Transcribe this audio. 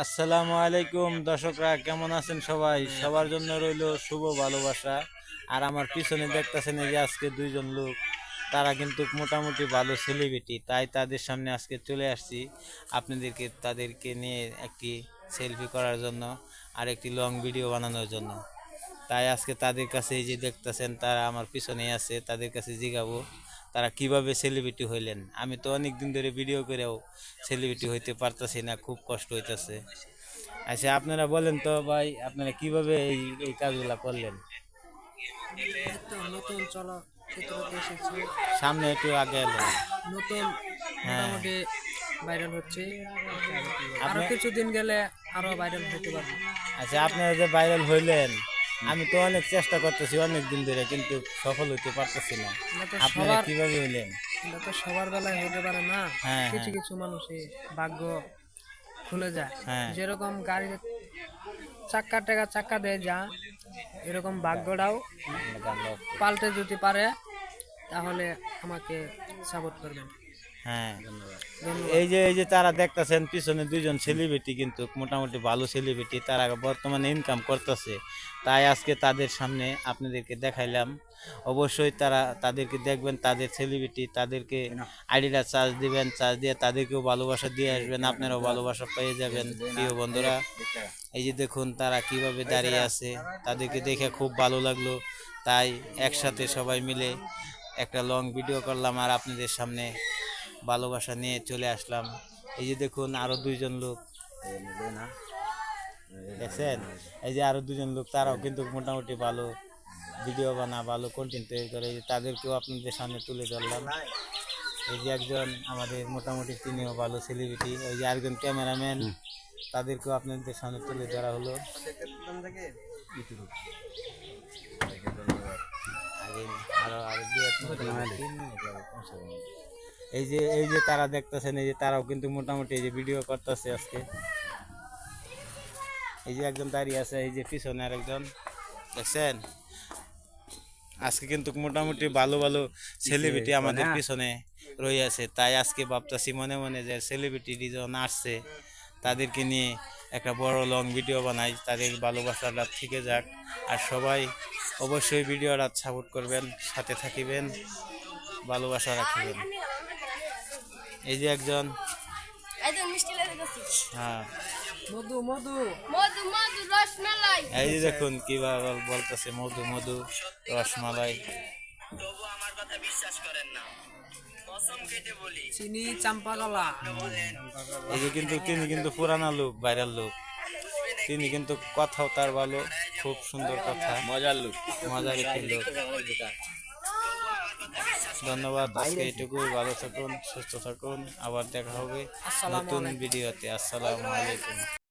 আসসালামু আলাইকুম দর্শকরা, কেমন আছেন সবাই? সবার জন্য রইল শুভ ভালোবাসা। আর আমার পিছনে দেখতেছেন এই যে আজকে দুইজন লোক, তারা কিন্তু মোটামুটি ভালো সেলিব্রিটি, তাই তাদের সামনে আজকে চলে আসছি আপনাদেরকে তাদেরকে নিয়ে একটি সেলফি করার জন্য আর একটি লং ভিডিও বানানোর জন্য। তাই আজকে তাদের কাছে এই যে দেখতেছেন তারা আমার পিছনেই আছে, তাদের কাছে জিগাবো তারা কিভাবে সেলিব্রিটি হইলেন। আমি তো অনেক দিন ধরে ভিডিও করেও সেলিব্রিটি হইতে পারতাছি না, খুব কষ্ট হইতাছে। আচ্ছা, আপনারা বলেন তো ভাই, আপনারা কিভাবে এই কাজগুলা করলেন? এই তো নতুন চলচ্চিত্রতে এসেছে। সামনে একটু আগে এলেন। নতুন হ্যাঁ। মোটামুটি ভাইরাল হচ্ছে। আরো আপনি কিছুদিন গেলে আরো ভাইরাল হতে পারবে। আচ্ছা, আপনারা যে ভাইরাল হইলেন, আমি তো অনেক চেষ্টা করতেছি অনেক দিন ধরে, কিন্তু সফল হইতে পারতেছি না। এটা তো আপনারা সবার কিভাবে হইলেন? এটা তো সবার বেলায় হতে পারে না। হ্যাঁ, কিছু হ্যাঁ, কিছু মানুষের ভাগ্য খুলে যায়। হ্যাঁ। যেরকম গাড়ির চাক্কা দেয় যা, এরকম ভাগ্যটাও পাল্টে যদি পারে তাহলে আমাকে সাপোর্ট করবেন। হ্যাঁ, ধন্যবাদ। এই যে তারা দেখতেছেন পিছনে দুইজন সেলিব্রিটি, কিন্তু মোটামুটি ভালো সেলিব্রিটি, তারা বর্তমানে ইনকাম করতেছে। তাই আজকে তাদের সামনে আপনাদেরকে দেখাইলাম। অবশ্যই তাদেরকে দেখবেন, তাদের সেলিব্রিটি, তাদেরকে আইডিটা চার্জ দিবেন, চার্জ দিয়ে তাদেরকেও ভালোবাসা দিয়ে আসবেন, আপনারাও ভালোবাসা পেয়ে যাবেন। প্রিয় বন্ধুরা, এই যে দেখুন তারা কিভাবে দাঁড়িয়ে আছে, তাদেরকে দেখে খুব ভালো লাগলো। তাই একসাথে সবাই মিলে একটা লং ভিডিও করলাম আর আপনাদের সামনে ভালোবাসা নিয়ে চলে আসলাম। এই যে দেখুন আরো দুইজন লোক দেখছেন, এই যে আরো দুজন লোক, তারাও কিন্তু মোটামুটি ভালো ভিডিও ভালো কন্টেন্ট তৈরি করে। এই যে তাদেরকেও আপনাদের সামনে তুলে ধরলাম। এই যে একজন আমাদের মোটামুটি তিনিও ভালো সেলিব্রিটি, ওই যে আরেকজন ক্যামেরাম্যান, তাদেরকেও আপনাদের সামনে তুলে ধরা হলো। আগে আরো আরো দুই এক মিনিট লাগবে, 3 মিনিট লাগবে, কমসে কম। এই যে তারা দেখতেছেন, এই যে তারাও কিন্তু মোটামুটি এই যে ভিডিও করতেছে আজকে। এই যে একজন দাঁড়িয়ে আছে, এই যে পিছনে আর একজন দেখছেন। আজকে কিন্তু মোটামুটি ভালো ভালো সেলিব্রিটি আমাদের পিছনে রয়ে আছে। তাই আজকে ভাবতেছি মনে মনে যে সেলিব্রিটি যখন আসছে, তাদেরকে নিয়ে একটা বড় লং ভিডিও বানাই, তাদের ভালোবাসাটা থেকে যাক। আর সবাই অবশ্যই ভিডিওটা সাপোর্ট করবেন, সাথে থাকিবেন, ভালোবাসা রাখবেন। এই যে একজন, হ্যাঁ, মধু মধু মধু মধু রসমালাই। এই যে দেখুন কিভাবে বলতেছে মধু মধু রসমালাই। তবু আমার কথা বিশ্বাস করেন না, কসম কেটে বলি। চিনি চাম্পা কলা। এই যে কিন্তু তিনি কিন্তু পুরানা লোক, ভাইরাল লোক, তিনি কিন্তু কথাও তার ভালো, খুব সুন্দর কথা, মজার লোক, মজার একটি লোক। ধন্যবাদ, আজকে এটুকুই। ভালো থাকুন, সুস্থ থাকুন, আবার দেখা হবে নতুন ভিডিওতে। আসসালামু আলাইকুম।